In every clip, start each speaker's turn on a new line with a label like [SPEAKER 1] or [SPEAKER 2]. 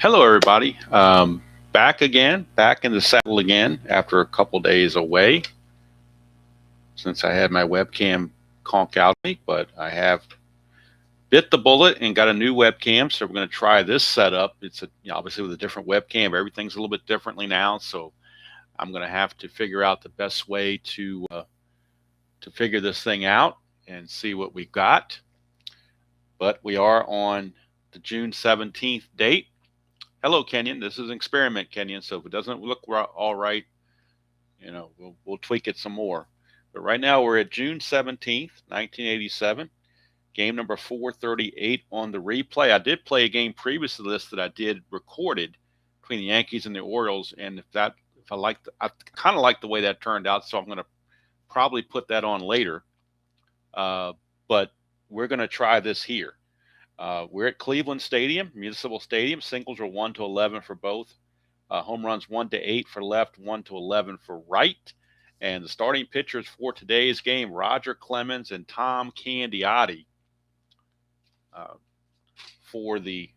[SPEAKER 1] Hello, everybody. Back again, back in the saddle again after a couple days away since I had my webcam conk out on me, but I have bit the bullet and got a new webcam. So we're going to try this setup. It's obviously with a different webcam. Everything's a little bit differently now, so I'm going to have to figure out the best way to figure this thing out and see what we've got. But we are on the June 17th date. Hello, Kenyon. This is an experiment, Kenyon. So if it doesn't look all right, we'll tweak it some more. But right now we're at June 17th, 1987. Game number 438 on the replay. I did play a game previous to this that I did recorded between the Yankees and the Orioles, and I kind of like the way that turned out, so I'm going to probably put that on later. But we're going to try this here. We're at Cleveland Stadium, Municipal Stadium. Singles are 1 to 11 for both. Home runs 1 to 8 for left, 1 to 11 for right. And the starting pitchers for today's game, Roger Clemens and Tom Candiotti for the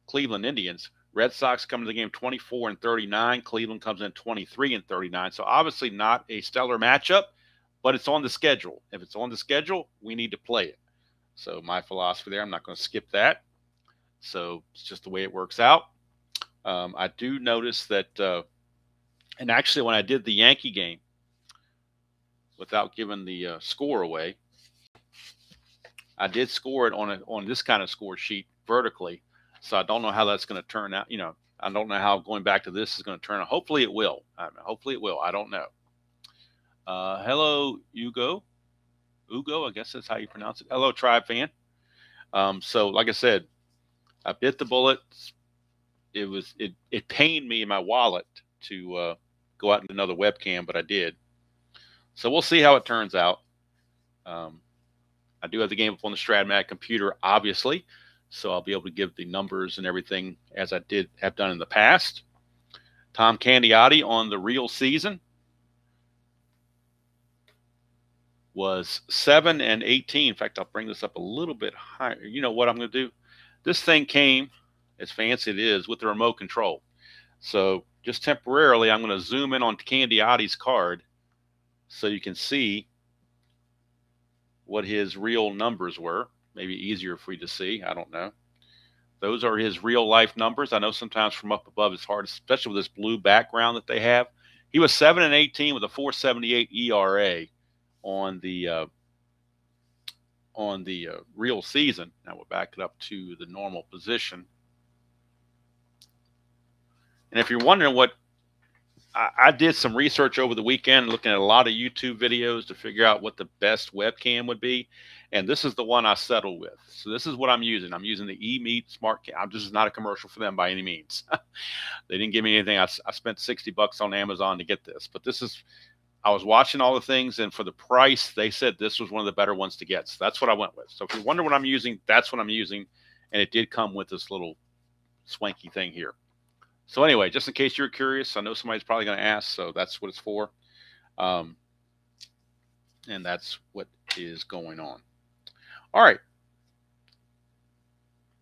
[SPEAKER 1] Cleveland Indians. Red Sox come to the game 24 and 39. Cleveland comes in 23 and 39. So obviously not a stellar matchup, but it's on the schedule. If it's on the schedule, we need to play it. So my philosophy there, I'm not going to skip that. So it's just the way it works out. I do notice that, and actually when I did the Yankee game, without giving the score away, I did score it on this kind of score sheet vertically. So I don't know how that's going to turn out. I don't know how going back to this is going to turn out. Hopefully it will. Hopefully it will. I don't know. Hello, Ugo, I guess that's how you pronounce it. Hello, Tribe fan. So like I said, I bit the bullet. It pained me in my wallet to go out and another webcam, but I did. So we'll see how it turns out. I do have the game up on the Strat-O-Matic computer, obviously, so I'll be able to give the numbers and everything as I have done in the past. Tom Candiotti on the real season was 7 and 18. In fact, I'll bring this up a little bit higher. You know what I'm going to do? This thing came, as fancy it is, with the remote control. So just temporarily, I'm going to zoom in on Candiotti's card so you can see what his real numbers were. Maybe easier for you to see. I don't know. Those are his real life numbers. I know sometimes from up above it's hard, especially with this blue background that they have. He was 7 and 18 with a 4.78 ERA on the real season. Now we'll back it up to the normal position. And if you're wondering what, I did some research over the weekend, looking at a lot of YouTube videos to figure out what the best webcam would be. And this is the one I settled with. So this is what I'm using. I'm using the O-Matic Smart Cam. This is not a commercial for them by any means. They didn't give me anything. I spent $60 on Amazon to get this. But I was watching all the things, and for the price, they said this was one of the better ones to get. So that's what I went with. So if you wonder what I'm using, that's what I'm using. And it did come with this little swanky thing here. So anyway, just in case you're curious, I know somebody's probably going to ask, so that's what it's for. And that's what is going on. All right.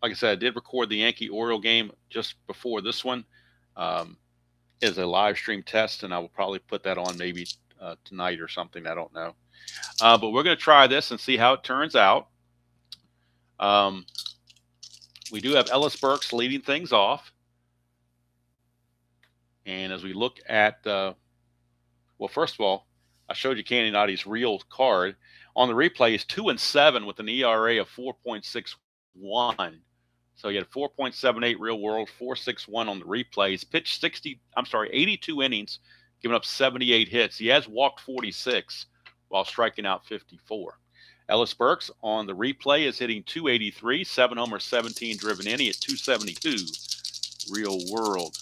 [SPEAKER 1] Like I said, I did record the Yankee-Oriole game just before this one as a live stream test, and I will probably put that on maybe tonight or something. I don't know. But we're going to try this and see how it turns out. We do have Ellis Burks leading things off. And as we look at, well, first of all, I showed you Candiotti's real card. On the replay, he's 2 and 7 with an ERA of 4.61. So he had 4.78 real world, 4.61 on the replay. He's pitched 82 innings, giving up 78 hits. He has walked 46 while striking out 54. Ellis Burks on the replay is hitting 283, 7 homers, 17 driven in. He at 272 real world.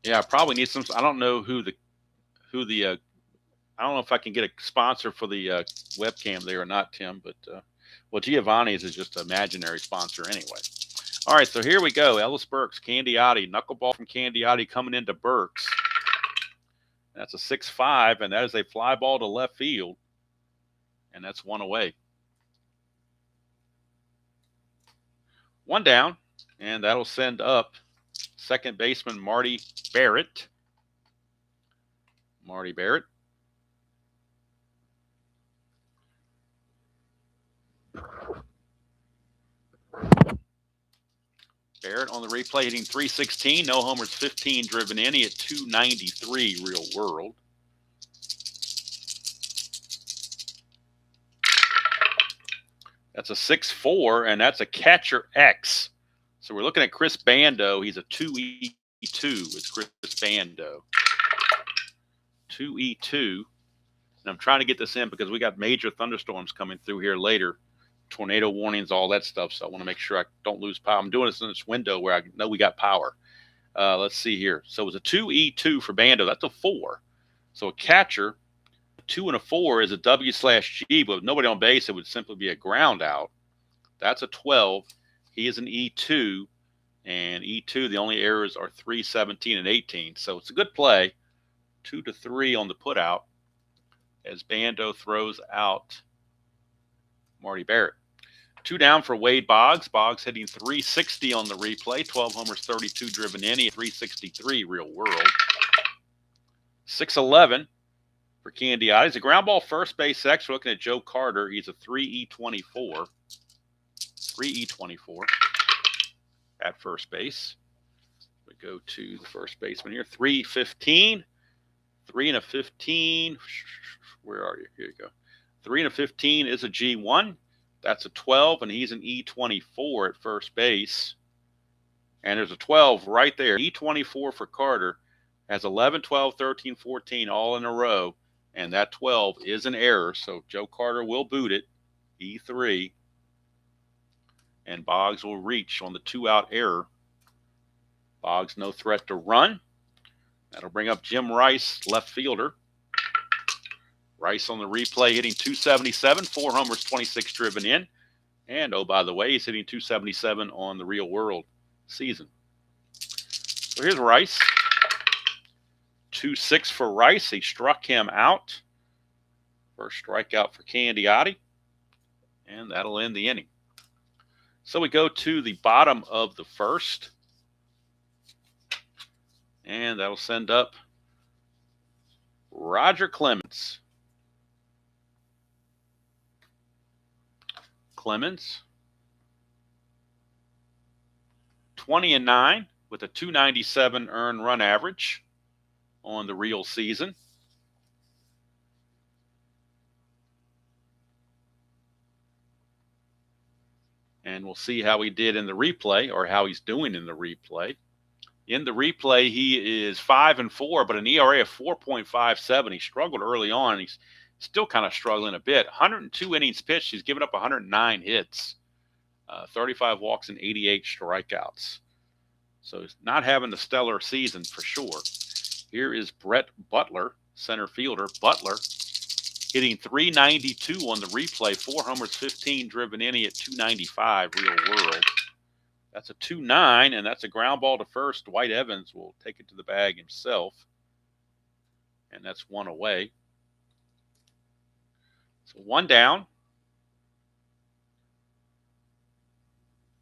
[SPEAKER 1] Yeah, I probably need some. I don't know who the I don't know if I can get a sponsor for the webcam there or not, Tim. But well, Giovanni's is just an imaginary sponsor anyway. All right, so here we go. Ellis Burks, Candiotti, knuckleball from Candiotti coming into Burks. That's a 6-5, and that is a fly ball to left field, and that's one away. One down, and that'll send up second baseman Marty Barrett. Marty Barrett. Barrett on the replay hitting 316, no homers, 15 driven in. He hit 293 real world. That's a 6-4, and that's a catcher X. So we're looking at Chris Bando. He's a 2E2. It's Chris Bando. 2E2. And I'm trying to get this in because we got major thunderstorms coming through here later. Tornado warnings, all that stuff. So I want to make sure I don't lose power. I'm doing this in this window where I know we got power. Let's see here. So it was a 2E2 for Bando. That's a 4. So a catcher, 2 and a 4 is a W/G, but with nobody on base, it would simply be a ground out. That's a 12. He is an E2, and E2, the only errors are 3, 17, and 18. So it's a good play. 2-3 on the put out as Bando throws out Marty Barrett. 2 down for Wade Boggs. Boggs hitting 360 on the replay. 12 homers, 32 driven in. He had 363 real world. 6-11 for Candiotti. He's a ground ball first base X. We're looking at Joe Carter. He's a 3E24. 3E24 at first base. We go to the first baseman here. 3-15. 3 and a 15. Where are you? Here you go. 3 and a 15 is a G1. That's a 12, and he's an E24 at first base. And there's a 12 right there. E24 for Carter has 11, 12, 13, 14 all in a row. And that 12 is an error. So Joe Carter will boot it. E3. And Boggs will reach on the 2-out error. Boggs no threat to run. That'll bring up Jim Rice, left fielder. Rice on the replay hitting 277, 4 homers, 26 driven in. And, oh, by the way, he's hitting 277 on the real world season. So here's Rice. 2-6 for Rice. He struck him out. First strikeout for Candiotti. And that'll end the inning. So we go to the bottom of the first. And that'll send up Roger Clemens. Clemens, 20-9 with a 297 earned run average on the real season. And we'll see how he did in the replay, or how he's doing in the replay. In the replay, he is 5-4, but an ERA of 4.57. He struggled early on. He's still kind of struggling a bit. 102 innings pitched. He's given up 109 hits, 35 walks, and 88 strikeouts. So he's not having the stellar season for sure. Here is Brett Butler, center fielder. Butler hitting 392 on the replay. 4 homers, 15 driven in. He at 295 real world. That's a 2-9, and that's a ground ball to first. Dwight Evans will take it to the bag himself. And that's 1 away. So 1 down.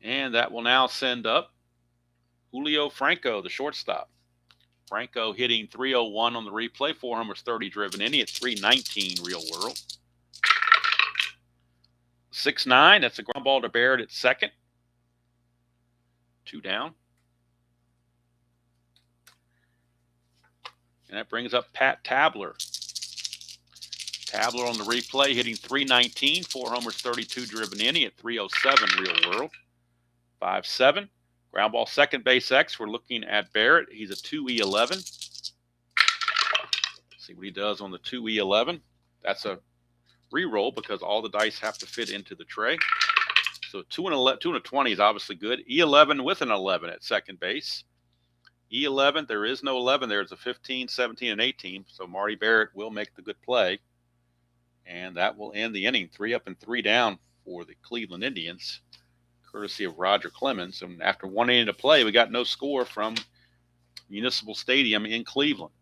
[SPEAKER 1] And that will now send up Julio Franco, the shortstop. Franco hitting 301 on the replay. 4 homers, 30 driven in. He at 319 real world. 6-9. That's a ground ball to Barrett at second. 2 down. And that brings up Pat Tabler. Tabler on the replay hitting 319, 4 homers, 32 driven in. He at 307 real world. 5-7. Ground ball second base X. We're looking at Barrett. He's a 2E11. See what he does on the 2E11. That's a re-roll because all the dice have to fit into the tray. So 2 and 20 is obviously good. E11 with an 11 at second base. E11, there is no 11 there. It's a 15, 17, and 18. So Marty Barrett will make the good play. And that will end the inning. 3 up and 3 down for the Cleveland Indians, courtesy of Roger Clemens. And after 1 inning to play, we got no score from Municipal Stadium in Cleveland.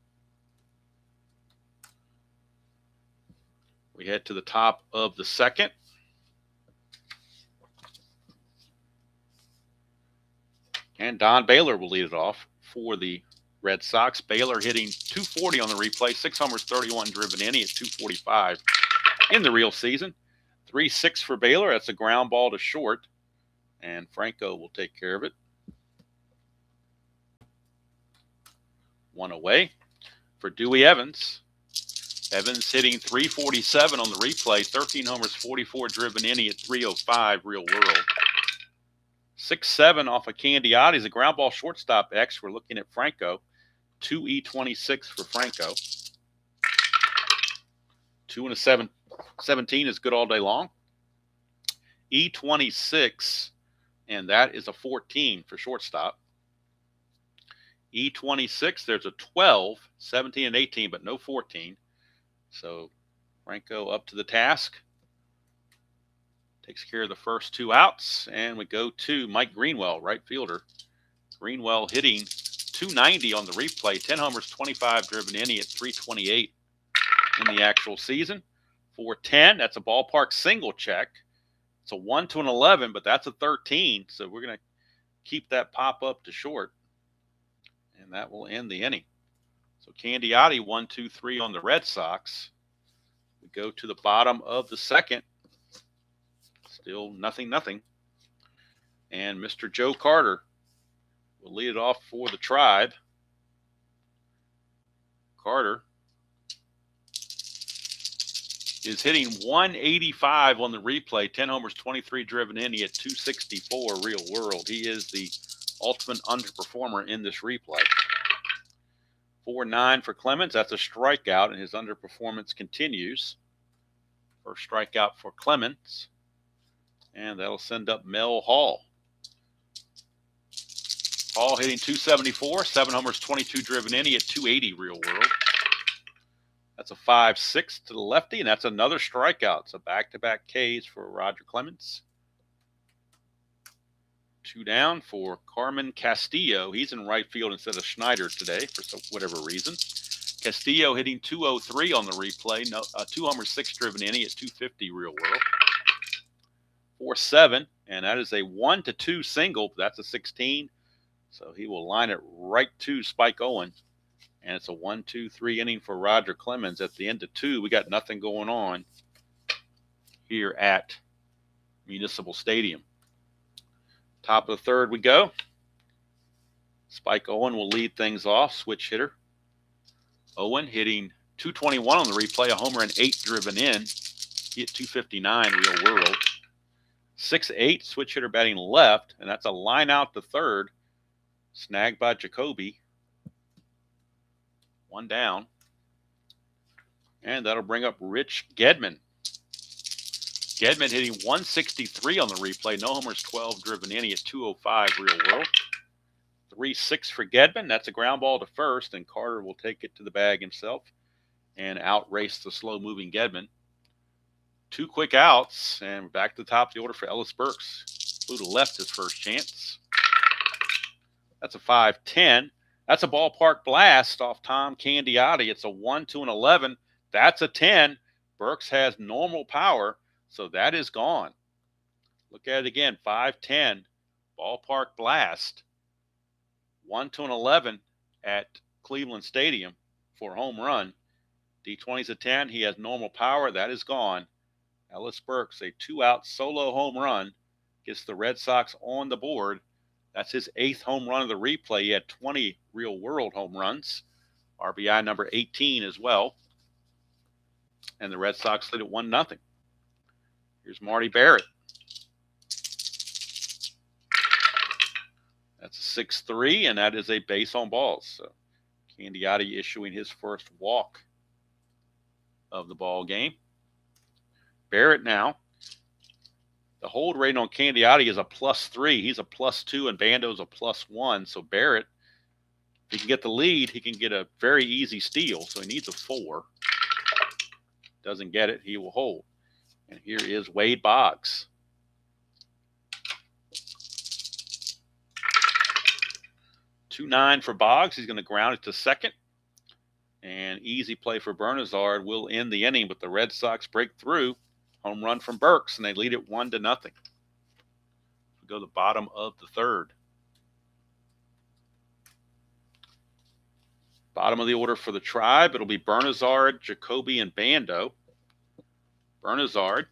[SPEAKER 1] We head to the top of the second. And Don Baylor will lead it off for the Red Sox. Baylor hitting 240 on the replay, 6 homers, 31 driven in. He hit 245 in the real season. 3-6 for Baylor. That's a ground ball to short, and Franco will take care of it. 1 away for Dewey Evans. Evans hitting 347 on the replay, 13 homers, 44 driven in. He hit 305 real world. 6-7 off of Candiotti is a ground ball shortstop X. We're looking at Franco. 2E26 for Franco. 2 and a 17 is good all day long. E26, and that is a 14 for shortstop. E26, there's a 12, 17 and 18, but no 14. So Franco up to the task. Takes care of the first 2 outs, and we go to Mike Greenwell, right fielder. Greenwell hitting 290 on the replay, 10 homers, 25 driven in. He hit 328 in the actual season. 410, that's a ballpark single check. It's a 1 to an 11, but that's a 13, so we're going to keep that pop up to short, and that will end the inning. So Candiotti 1, 2, 3 on the Red Sox. We go to the bottom of the second. Still 0-0. And Mr. Joe Carter will lead it off for the Tribe. Carter is hitting 185 on the replay, 10 homers, 23 driven in. He had 264 real world. He is the ultimate underperformer in this replay. 4-9 for Clemens. That's a strikeout, and his underperformance continues. First strikeout for Clemens. And that'll send up Mel Hall. Hall hitting 274, 7 homers, 22 driven in. He had 280 real world. That's a 5-6 to the lefty, and that's another strikeout. It's a back-to-back Ks for Roger Clemens. 2 down for Carmen Castillo. He's in right field instead of Schneider today for whatever reason. Castillo hitting 203 on the replay. 2 homers, 6 driven in. He had 250 real world. 4-7, and that is a 1-2 single. That's a 16, so he will line it right to Spike Owen, and it's a 1-2-3 inning for Roger Clemens. At the end of 2, we got nothing going on here at Municipal Stadium. Top of the third we go. Spike Owen will lead things off, switch hitter. Owen hitting 221 on the replay, a homer and 8 driven in. He hit 259 real world. 6-8, switch hitter batting left, and that's a line out to third. Snagged by Jacoby. 1 down. And that'll bring up Rich Gedman. Gedman hitting 163 on the replay. No homers, 12 driven in. He at 205 real world. 3-6 for Gedman. That's a ground ball to first, and Carter will take it to the bag himself and outrace the slow-moving Gedman. 2 quick outs, and back to the top of the order for Ellis Burks. Flew to left his first chance. That's a 5-10. That's a ballpark blast off Tom Candiotti. It's a 1 to an 11. That's a 10. Burks has normal power, so that is gone. Look at it again. 5-10. Ballpark blast. 1 to an 11 at Cleveland Stadium for a home run. D20's a 10. He has normal power. That is gone. Ellis Burks, a 2-out solo home run, gets the Red Sox on the board. That's his 8th home run of the replay. He had 20 real-world home runs. RBI number 18 as well. And the Red Sox lead at 1-0. Here's Marty Barrett. That's a 6-3, and that is a base on balls. So Candiotti issuing his first walk of the ball game. Barrett now. The hold rating on Candiotti is a +3. He's a +2, and Bando's a +1. So Barrett, if he can get the lead, he can get a very easy steal. So he needs a 4. Doesn't get it, he will hold. And here is Wade Boggs. $2-9 for Boggs. He's going to ground it to second. And easy play for Bernazard will end the inning, but the Red Sox break through. Home run from Burks, and they lead it 1-0. We go to the bottom of the third. Bottom of the order for the Tribe, it'll be Bernazard, Jacoby, and Bando. Bernazard's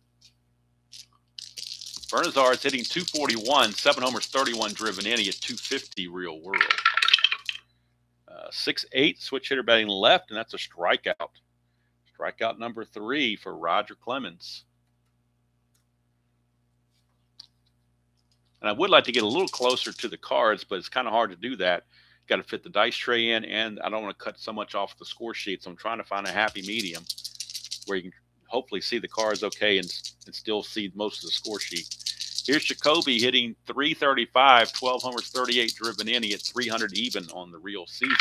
[SPEAKER 1] hitting 241, 7 homers, 31 driven in. He hit 250 real world. 6'8", switch hitter batting left, and that's a strikeout. Strikeout number 3 for Roger Clemens. And I would like to get a little closer to the cards, but it's kind of hard to do that. Got to fit the dice tray in, and I don't want to cut so much off the score sheet, so I'm trying to find a happy medium where you can hopefully see the cards okay and still see most of the score sheet. Here's Jacoby hitting 335, 12 homers, 38 driven in. He hit 300 even on the real season.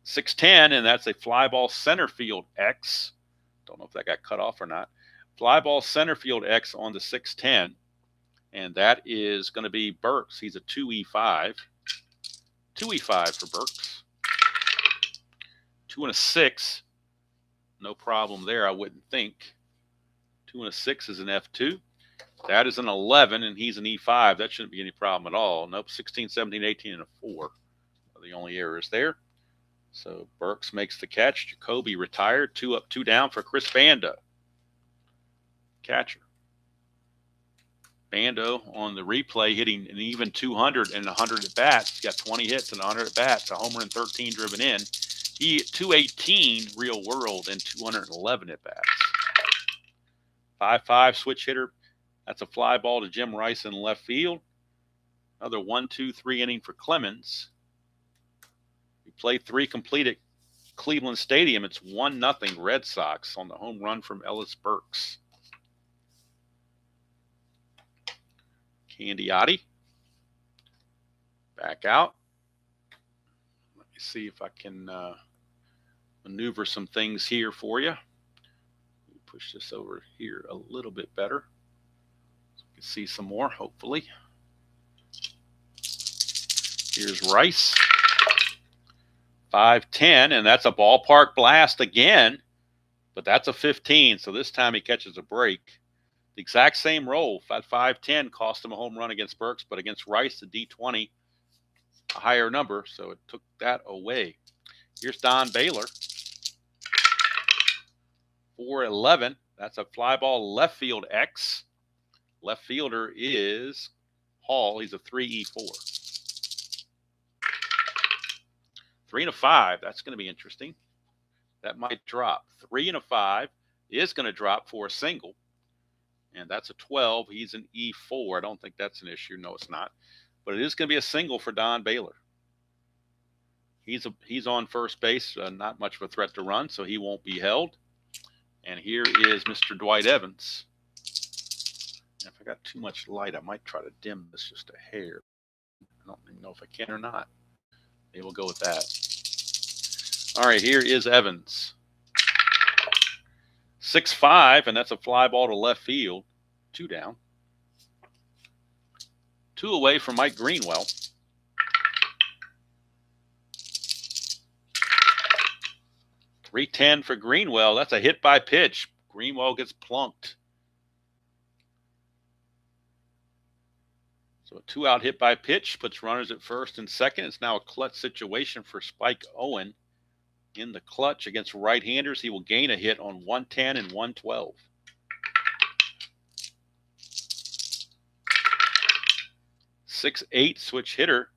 [SPEAKER 1] 6'10", and that's a fly ball center field X. Don't know if that got cut off or not. Fly ball center field X on the 6'10", and that is going to be Burks. He's a 2E5. 2E5 for Burks. 2 and a 6. No problem there, I wouldn't think. 2 and a 6 is an F2. That is an 11, and he's an E5. That shouldn't be any problem at all. Nope, 16, 17, 18, and a 4 are the only errors there. So Burks makes the catch. Jacoby retired. 2 up, 2 down for Chris Bando. Catcher. Bando on the replay hitting an even 200 and 100 at bats. He's got 20 hits and 100 at bats, a homer and 13 driven in. He hit 218 real world and 211 at bats. 5-5 switch hitter. That's a fly ball to Jim Rice in left field. Another 1-2-3 inning for Clemens. He played 3 complete at Cleveland Stadium. It's 1-0 Red Sox on the home run from Ellis Burks. Candiotti. Back out. Let me see if I can maneuver some things here for you. Push this over here a little bit better so we can see some more, hopefully. Here's Rice. 5-10, and that's a ballpark blast again, but that's a 15, so this time he catches a break. The exact same roll. 5-10 cost him a home run against Burks, but against Rice, the D20, a higher number, so it took that away. Here's Don Baylor. 4-11. That's a fly ball left field X. Left fielder is Hall. He's a 3E4. 3 and a 5. That's going to be interesting. That might drop. 3 and a 5 is going to drop for a single. And that's a 12. He's an E4. I don't think that's an issue. No, it's not. But it is going to be a single for Don Baylor. He's on first base. Not much of a threat to run, so he won't be held. And here is Mr. Dwight Evans. If I got too much light, I might try to dim this just a hair. I don't even know if I can or not. Maybe we'll go with that. All right, here is Evans. 6-5, and that's a fly ball to left field. 2 down. 2 away from Mike Greenwell. 3-10 for Greenwell. That's a hit by pitch. Greenwell gets plunked. So a 2-out hit by pitch puts runners at first and second. It's now a clutch situation for Spike Owen. In the clutch against right-handers, he will gain a hit on 110 and 112. .68 switch hitter.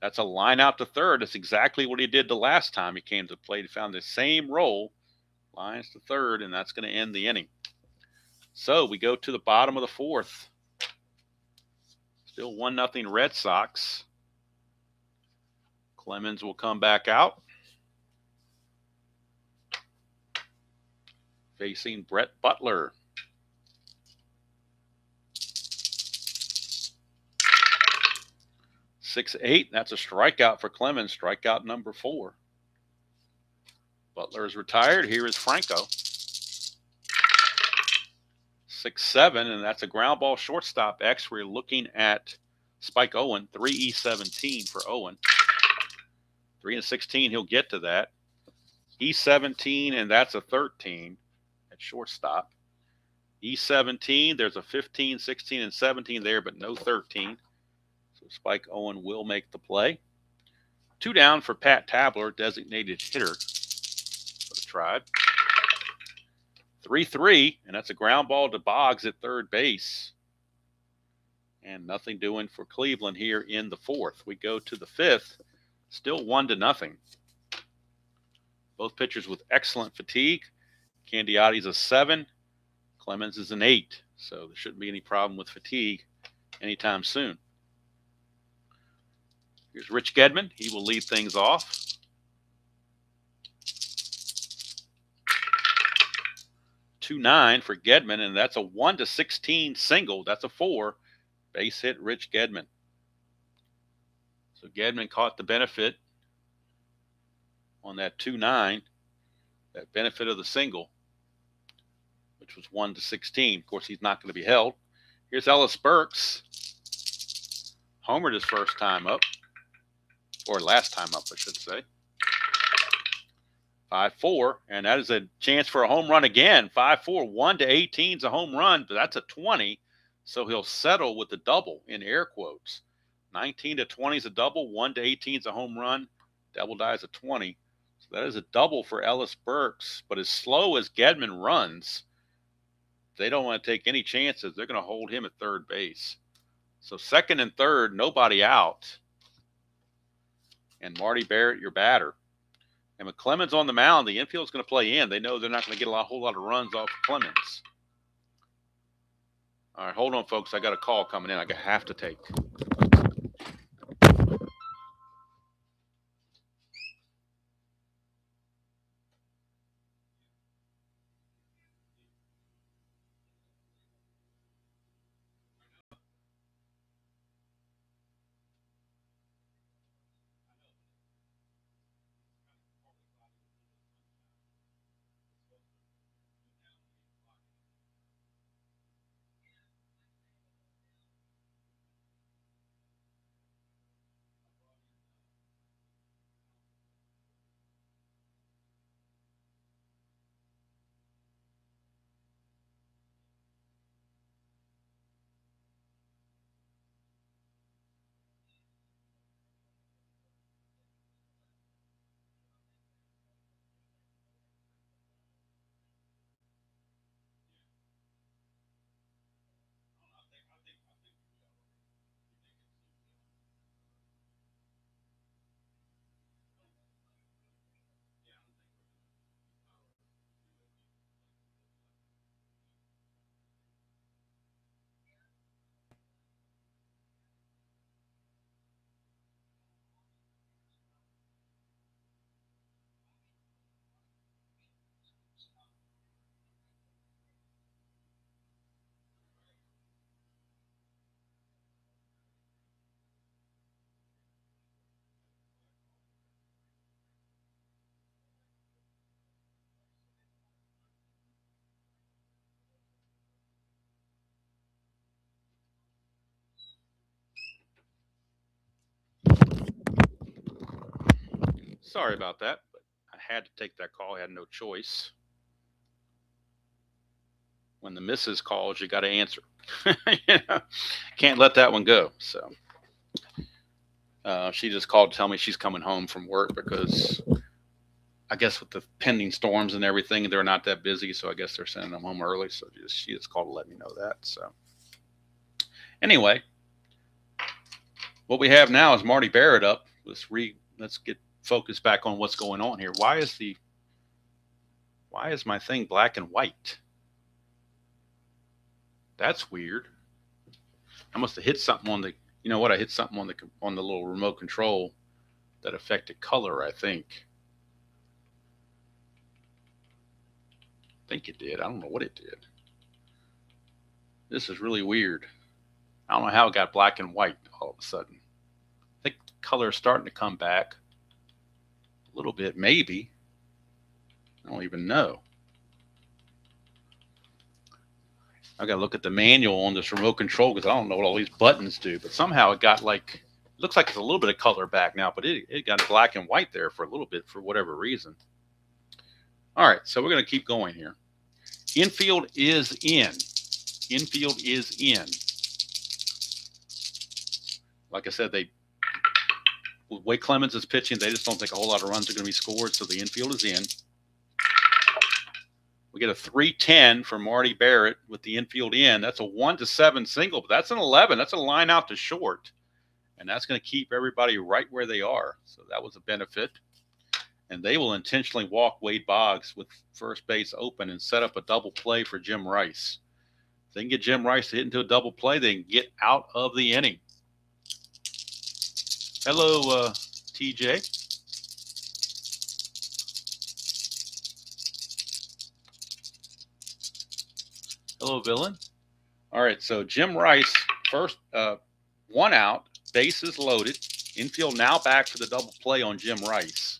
[SPEAKER 1] That's a line out to third. That's exactly what he did the last time he came to the plate. He found the same roll, lines to third, and that's going to end the inning. So we go to the bottom of the 4th. Still 1-0 Red Sox. Clemens will come back out. Facing Brett Butler. 6-8. That's a strikeout for Clemens. Strikeout number 4. Butler is retired. Here is Franco. 6-7, and that's a ground ball shortstop X. We're looking at Spike Owen. 3E17 for Owen. 3 and 16. He'll get to that. E17, and that's a 13 at shortstop. E17, there's a 15, 16, and 17 there, but no 13. So Spike Owen will make the play. 2 down for Pat Tabler, designated hitter for the Tribe. 3-3, and that's a ground ball to Boggs at third base. And nothing doing for Cleveland here in the 4th. We go to the 5th, still 1-0. Both pitchers with excellent fatigue. Candiotti's a 7, Clemens is an 8. So there shouldn't be any problem with fatigue anytime soon. Here's Rich Gedman. He will lead things off. 2-9 for Gedman, and that's a 1-16 single. That's a 4. Base hit, Rich Gedman. So Gedman caught the benefit on that 2-9, that benefit of the single, which was 1-16. Of course, he's not going to be held. Here's Ellis Burks. Homered his first time up, or last time up, I should say. 5-4, and that is a chance for a home run again. 5-4, 1-18 is a home run, but that's a 20, so he'll settle with the double in air quotes. 19-20 is a double, 1-18 is a home run, double die is a 20. So that is a double for Ellis Burks, but as slow as Gedman runs, they don't want to take any chances. They're going to hold him at third base. So second and third, nobody out. And Marty Barrett, your batter. And with Clemens on the mound, the infield's going to play in. They know they're not going to get a whole lot of runs off of Clemens. All right, hold on, folks. I got a call coming in. I have to take. Sorry about that, but I had to take that call. I had no choice. When the missus calls, you got to answer. You know, can't let that one go. So she just called to tell me she's coming home from work because I guess with the pending storms and everything, they're not that busy. So I guess they're sending them home early. So she just called to let me know that. So anyway, what we have now is Marty Barrett up. Let's get focused back on what's going on here. Why is my thing black and white? That's weird. I must have hit something on the, you know what? I hit something on the little remote control that affected color, I think. I think it did. I don't know what it did. This is really weird. I don't know how it got black and white all of a sudden. I think the color is starting to come back a little bit, maybe. I don't even know. I got to look at the manual on this remote control because I don't know what all these buttons do. But somehow it got like, looks like it's a little bit of color back now, but it got black and white there for a little bit for whatever reason. All right, so we're going to keep going here. Infield is in. Infield is in. Like I said, the way Clemens is pitching, they just don't think a whole lot of runs are going to be scored, so the infield is in. We get a 3-10 for Marty Barrett with the infield in. That's a 1-7 single, but that's an 11. That's a line out to short, and that's going to keep everybody right where they are. So that was a benefit. And they will intentionally walk Wade Boggs with first base open and set up a double play for Jim Rice. If they can get Jim Rice to hit into a double play, they can get out of the inning. Hello, TJ. Hello, Villain. All right, so Jim Rice, first, 1 out, bases loaded. Infield now back for the double play on Jim Rice.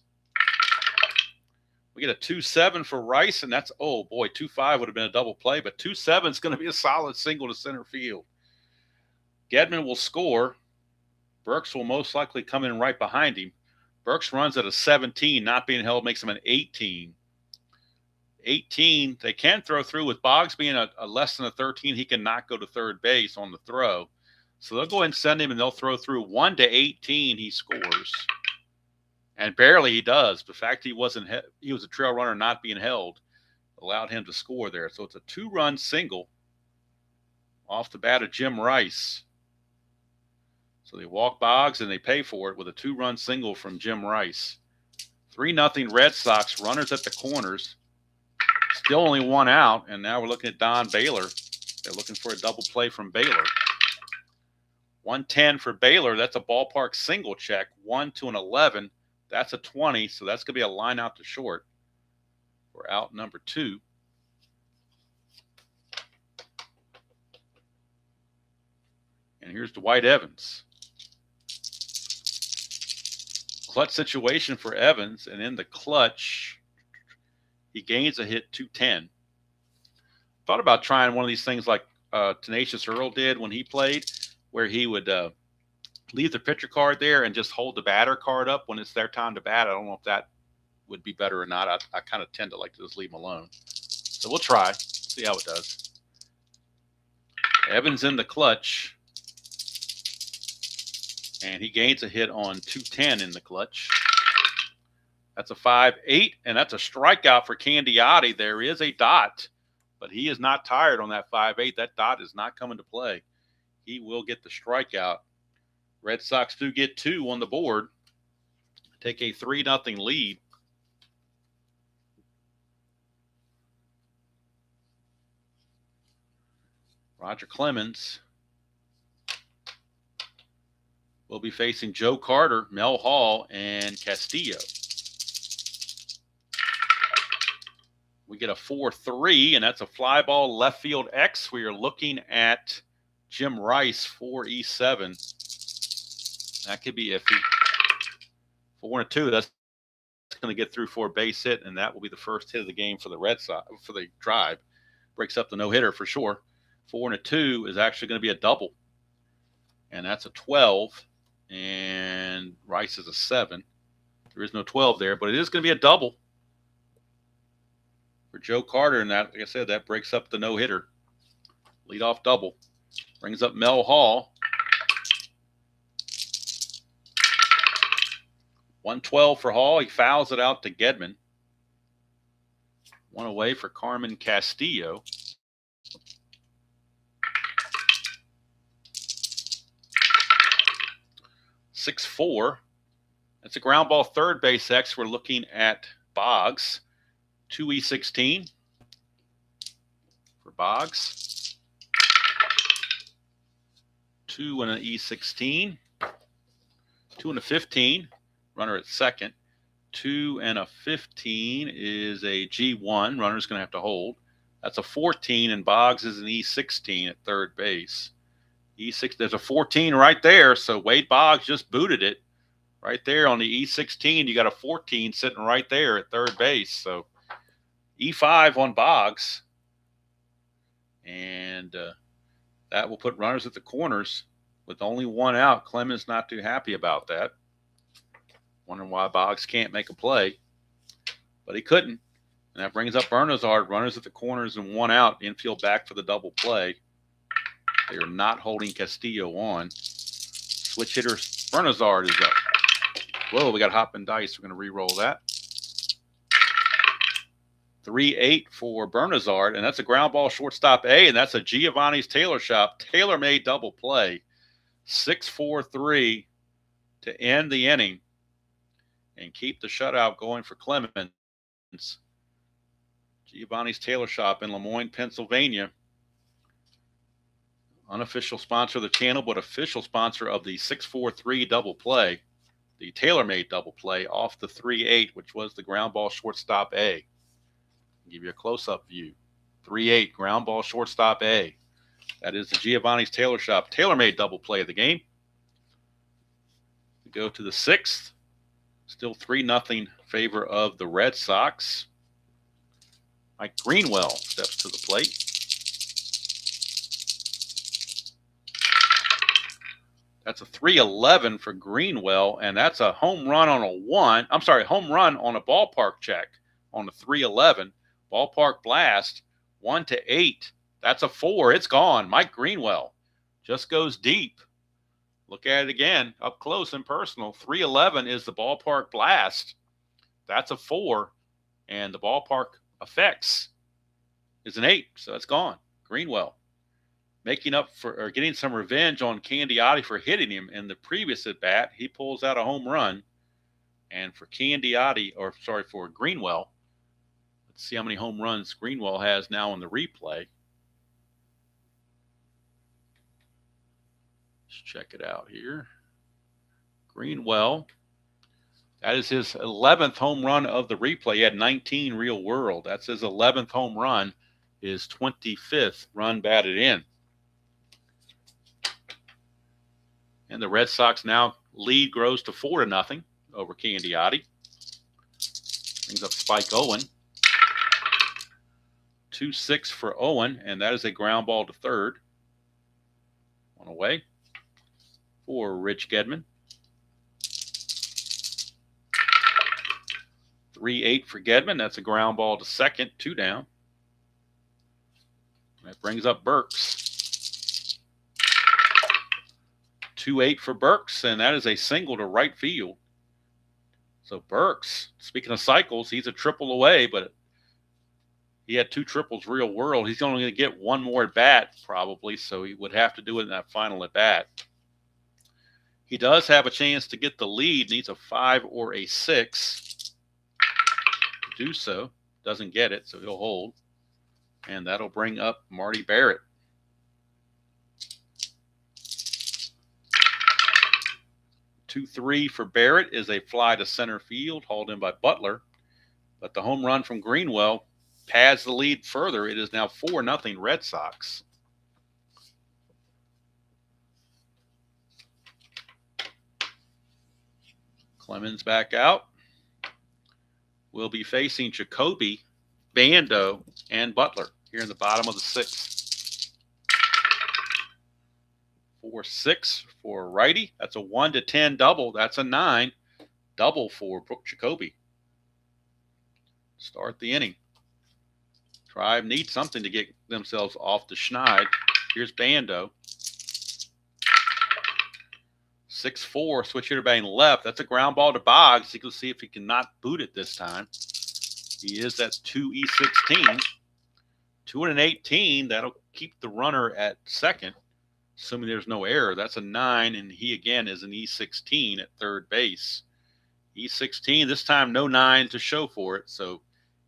[SPEAKER 1] We get a 2-7 for Rice, and that's, oh boy, 2-5 would have been a double play, but 2-7 is going to be a solid single to center field. Gedman will score. Burks will most likely come in right behind him. Burks runs at a 17, not being held makes him an 18. 18, they can throw through. With Boggs being a less than a 13, he cannot go to third base on the throw. So they'll go ahead and send him, and they'll throw through 1-18. He scores. And barely he does. The fact he was a trail runner not being held allowed him to score there. So it's a 2-run single off the bat of Jim Rice. So they walk Boggs and they pay for it with a 2-run single from Jim Rice. 3-0 Red Sox, runners at the corners. Still only 1 out, and now we're looking at Don Baylor. They're looking for a double play from Baylor. 110 for Baylor. That's a ballpark single check. 1 to an 11. That's a 20, so that's going to be a line out to short for out number 2. And here's Dwight Evans. Clutch situation for Evans, and in the clutch, he gains a hit, 210. Thought about trying one of these things like Tenacious Earl did when he played, where he would leave the pitcher card there and just hold the batter card up when it's their time to bat. I don't know if that would be better or not. I kind of tend to like to just leave him alone. So we'll try, see how it does. Evans in the clutch. And he gains a hit on 210 in the clutch. That's a 5-8, and that's a strikeout for Candiotti. There is a dot, but he is not tired on that 5-8. That dot is not coming to play. He will get the strikeout. Red Sox do get 2 on the board. Take a 3-0 lead. Roger Clemens will be facing Joe Carter, Mel Hall, and Castillo. We get a 4-3, and that's a fly ball left field X. We are looking at Jim Rice, 4-7. That could be iffy. 4-2, that's going to get through for a base hit, and that will be the first hit of the game for the Red Sox, for the Tribe. Breaks up the no-hitter for sure. 4-2 is actually going to be a double, and that's a 12, and Rice is a 7. There is no 12 there, but it is going to be a double for Joe Carter, and that, like I said, that breaks up the no-hitter. Leadoff double. Brings up Mel Hall. 112 for Hall. He fouls it out to Gedman. 1 away for Carmen Castillo. (6-4). That's a ground ball third base X. We're looking at Boggs. 2E16 for Boggs. 2 and an E16. 2 and a 15. Runner at second. 2 and a 15 is a G1. Runner's going to have to hold. That's a 14, and Boggs is an E16 at third base. E6, there's a 14 right there, so Wade Boggs just booted it. Right there on the E16, you got a 14 sitting right there at third base. So E5 on Boggs. And that will put runners at the corners with only 1 out. Clemens not too happy about that. Wondering why Boggs can't make a play. But he couldn't. And that brings up Bernazard. Runners at the corners and 1 out. Infield back for the double play. They are not holding Castillo on. Switch hitter Bernazard is up. Whoa, we got hop and dice. We're going to re-roll that. 3-8 for Bernazard, and that's a ground ball shortstop A, and that's a Giovanni's Tailor Shop tailor-made double play. 6-4-3 to end the inning and keep the shutout going for Clemens. Giovanni's Tailor Shop in Lemoyne, Pennsylvania. Unofficial sponsor of the channel, but official sponsor of the 6-4-3 double play, the tailor-made double play off the 3-8, which was the ground ball shortstop A. I'll give you a close-up view. 3-8 ground ball shortstop A. That is the Giovanni's Tailor Shop tailor-made double play of the game. We go to the 6th. Still 3-0 favor of the Red Sox. Mike Greenwell steps to the plate. That's a 3-11 for Greenwell, and that's a home run on home run on a ballpark check on the 3-11. Ballpark blast, 1-8. That's a 4. It's gone. Mike Greenwell just goes deep. Look at it again, up close and personal. 3-11 is the ballpark blast. That's a 4, and the ballpark effects is an 8, so it's gone. Greenwell making up for, or getting some revenge on Candiotti for hitting him in the previous at bat. He pulls out a home run, and for for Greenwell, let's see how many home runs Greenwell has now in the replay. Let's check it out here. Greenwell, that is his 11th home run of the replay. He had 19 real world. That's his 11th home run, his 25th run batted in. And the Red Sox now lead grows to 4-0 over Candiotti. Brings up Spike Owen. 2-6 for Owen, and that is a ground ball to third. One away for Rich Gedman. 3-8 for Gedman. That's a ground ball to second, 2 down. That brings up Burks. 2-8 for Burks, and that is a single to right field. So Burks, speaking of cycles, he's a triple away, but he had 2 triples real world. He's only going to get one more at bat probably, so he would have to do it in that final at bat. He does have a chance to get the lead, needs a 5 or a 6 to do so. Doesn't get it, so he'll hold. And that'll bring up Marty Barrett. 2-3 for Barrett is a fly to center field, hauled in by Butler. But the home run from Greenwell pads the lead further. It is now 4-0 Red Sox. Clemens back out. We'll be facing Jacoby, Bando, and Butler here in the bottom of the 6th. 4-6 for righty. That's a 1-10 double. That's a 9. Double for Brooke Jacoby. Start the inning. Tribe needs something to get themselves off the schneid. Here's Bando. 6-4, switch hitter batting left. That's a ground ball to Boggs. You can see if he cannot boot it this time. He is at 2E16. 2-18. That'll keep the runner at second, assuming there's no error. That's a 9, and he again is an E16 at third base. E16, this time no 9 to show for it, so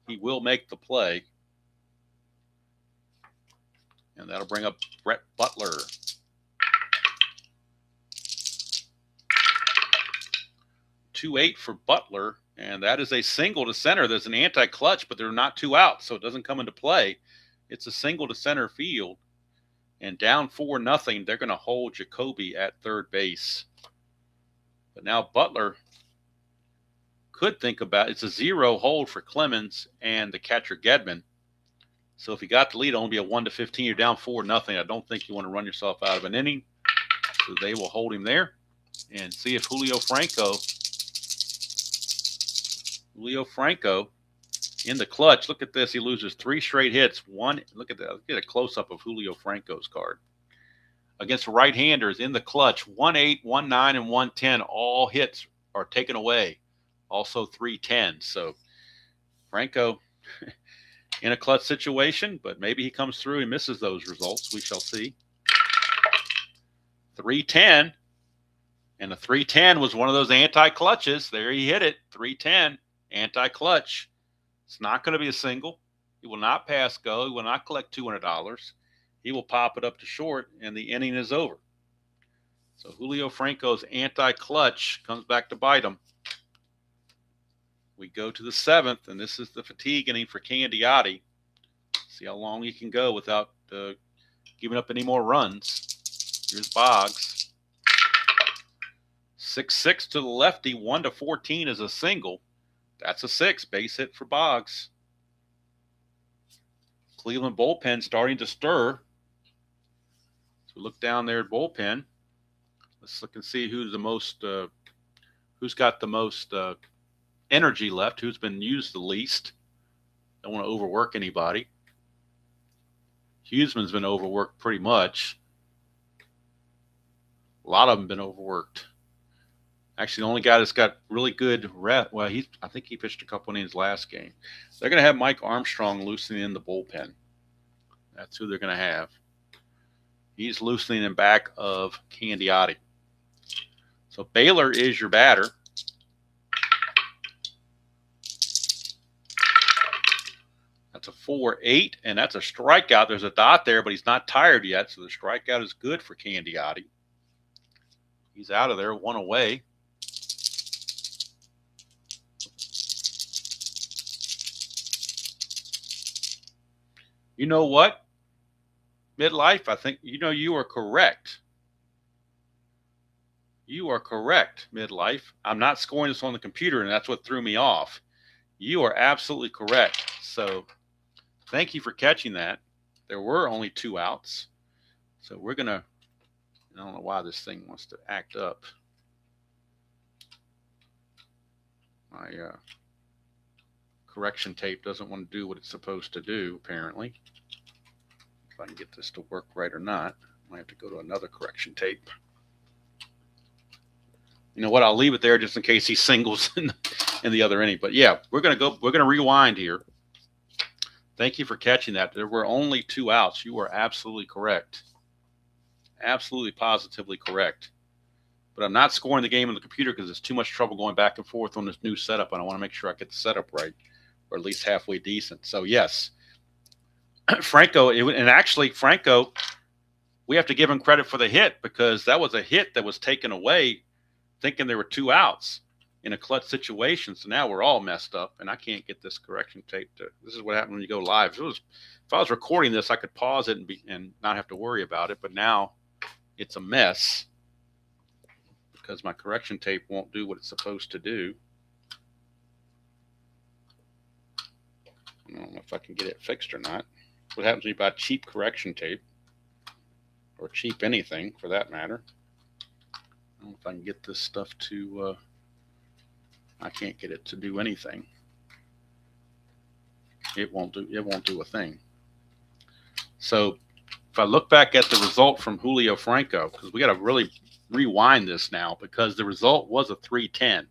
[SPEAKER 1] he will make the play. And that'll bring up Brett Butler. 2-8 for Butler, and that is a single to center. There's an anti-clutch, but there are not 2 outs, so it doesn't come into play. It's a single to center field. And down 4-0, they're going to hold Jacoby at third base. But now Butler could think about it's a 0 hold for Clemens and the catcher Gedman. So if you got the lead, it'll only be a 1-15. You're down 4-0. I don't think you want to run yourself out of an inning. So they will hold him there and see if Julio Franco in the clutch. Look at this. He loses 3 straight hits. Look at that. Let's get a close-up of Julio Franco's card. Against right-handers in the clutch, 1-8, 1-9, and 1-10, all hits or taken away. Also 310. So Franco in a clutch situation, but maybe he comes through and misses those results. We shall see. 310. And the 310 was one of those anti-clutches. There he hit it. 310, anti-clutch. It's not going to be a single. He will not pass go. He will not collect $200. He will pop it up to short, and the inning is over. So Julio Franco's anti-clutch comes back to bite him. We go to the 7th, and this is the fatigue inning for Candiotti. See how long he can go without giving up any more runs. Here's Boggs. 6-6 to the lefty, 1-14 is a single. That's a 6, base hit for Boggs. Cleveland bullpen starting to stir. So look down there at bullpen. Let's look and see who's got the most energy left, who's been used the least. Don't want to overwork anybody. Huseman's been overworked pretty much. A lot of them been overworked. Actually, the only guy that's got really good rep, well, I think he pitched a couple innings last game. They're going to have Mike Armstrong loosening in the bullpen. That's who they're going to have. He's loosening in back of Candiotti. So Baylor is your batter. That's a 4-8, and that's a strikeout. There's a dot there, but he's not tired yet, so the strikeout is good for Candiotti. He's out of there, one away. You know what? Midlife, I think, you are correct. You are correct, Midlife. I'm not scoring this on the computer, and that's what threw me off. You are absolutely correct. So thank you for catching that. There were only 2 outs. So we're going to, I don't know why this thing wants to act up. My correction tape doesn't want to do what it's supposed to do, apparently. If I can get this to work right or not, I might have to go to another correction tape. You know what? I'll leave it there just in case he singles in the other inning. But yeah, we're gonna rewind here. Thank you for catching that. There were only 2 outs. You are absolutely correct. Absolutely positively correct. But I'm not scoring the game on the computer because it's too much trouble going back and forth on this new setup, and I want to make sure I get the setup right, or at least halfway decent. So yes, Franco, Franco, we have to give him credit for the hit, because that was a hit that was taken away thinking there were 2 outs in a clutch situation. So now we're all messed up, and I can't get this correction tape to. This is what happened when you go live. If I was recording this, I could pause it and not have to worry about it. But now it's a mess because my correction tape won't do what it's supposed to do. I don't know if I can get it fixed or not. What happens when you buy cheap correction tape, or cheap anything for that matter? I don't know if I can get this stuff to. I can't get it to do anything. It won't do a thing. So if I look back at the result from Julio Franco, because we got to really rewind this now, because the result was a 310.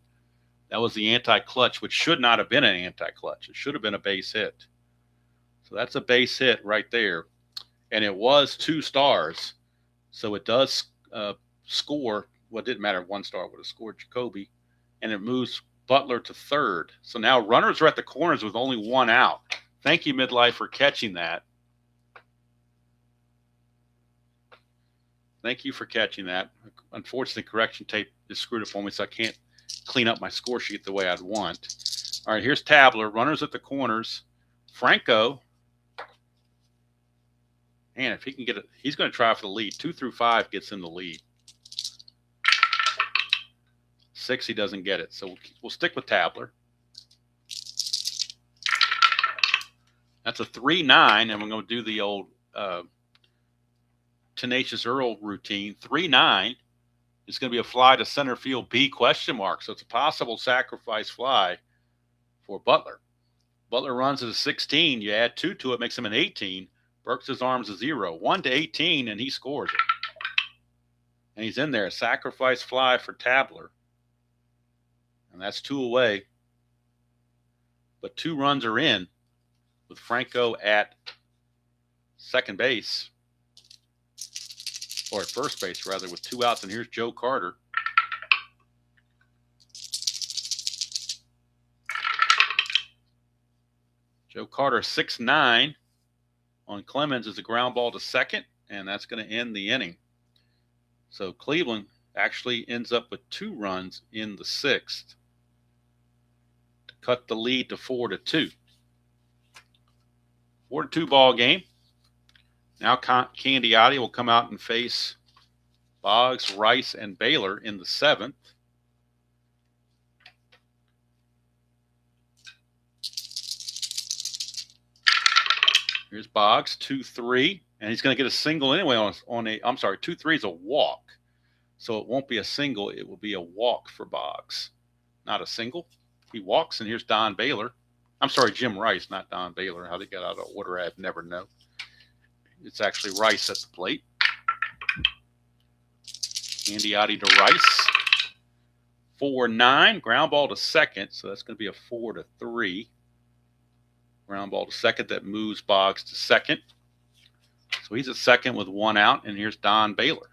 [SPEAKER 1] That was the anti-clutch, which should not have been an anti-clutch. It should have been a base hit. So that's a base hit right there. And it was 2 stars. So it does score. Well, it didn't matter. 1 star would have scored Jacoby. And it moves Butler to 3rd. So now runners are at the corners with only 1 out. Thank you, Midlife, for catching that. Thank you for catching that. Unfortunately, correction tape is screwed up on me, so I can't clean up my score sheet the way I'd want. All right, here's Tabler. Runners at the corners. Franco. Man, if he can get it, he's going to try for the lead. 2 through 5 gets him the lead. 6, he doesn't get it. So we'll stick with Tabler. That's a 3-9, and we're going to do the old Tenacious Earl routine. 3-9 is going to be a fly to center field B ? So it's a possible sacrifice fly for Butler. Butler runs at a 16. You add 2 to it, makes him an 18. Burks' arm's a 0. 1 to 18, and he scores it. And he's in there. A sacrifice fly for Tabler. And that's 2 away. But 2 runs are in with Franco at second base, or at first base rather, with 2 outs. And here's Joe Carter. Joe Carter 6-9 on Clemens is a ground ball to second, and that's going to end the inning. So Cleveland actually ends up with 2 runs in the 6th to cut the lead to 4-2. 4-2 ball game. Now Candiotti will come out and face Boggs, Rice, and Baylor in the 7th. Here's Boggs, 2-3, and he's going to get a single anyway on a, I'm sorry, 2-3 is a walk. So it won't be a single, it will be a walk for Boggs. Not a single. He walks, and here's Don Baylor. I'm sorry, Jim Rice, not Don Baylor. How they got out of order, I've never known. It's actually Rice at the plate. Candiotti to Rice. 4-9, ground ball to second, so that's going to be a 4-3. Ground ball to second that moves Boggs to second. So he's at second with 1 out, and here's Don Baylor.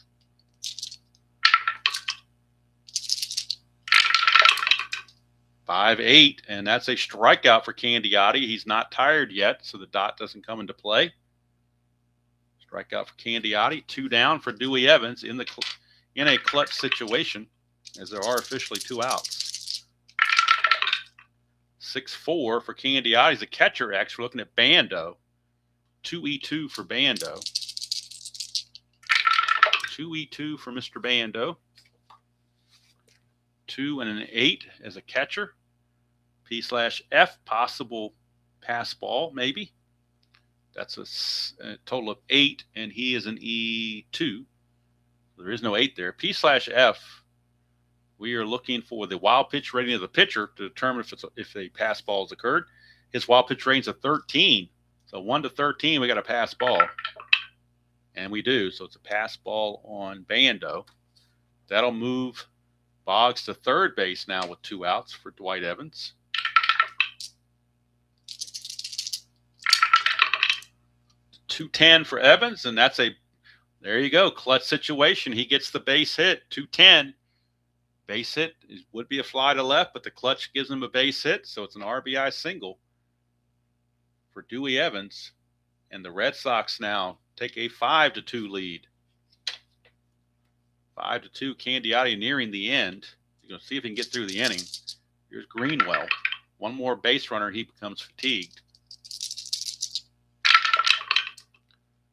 [SPEAKER 1] "5-8, and that's a strikeout for Candiotti. He's not tired yet, so the dot doesn't come into play. Strikeout for Candiotti. 2 down for Dewey Evans in a clutch situation, as there are officially 2 outs. 6-4 for Candiotti. He's a catcher, actually. Looking at Bando. 2-2 for Bando. 2-2 for Mr. Bando. 2 and an 8 as a catcher. P/F, possible pass ball, maybe. That's a total of 8, and he is an E2. There is no 8 there. P/F, we are looking for the wild pitch rating of the pitcher to determine if a pass ball has occurred. His wild pitch rating is a 13. So 1 to 13, we got a pass ball. And we do. So it's a pass ball on Bando. That'll move Boggs to third base now with 2 outs for Dwight Evans. 2-10 for Evans, and that's there you go, clutch situation. He gets the base hit, 2-10. Base hit would be a fly to left, but the clutch gives him a base hit, so it's an RBI single for Dewey Evans. And the Red Sox now take a 5-2 lead. 5-2, Candiotti nearing the end. You're going to see if he can get through the inning. Here's Greenwell. 1 more base runner, he becomes fatigued.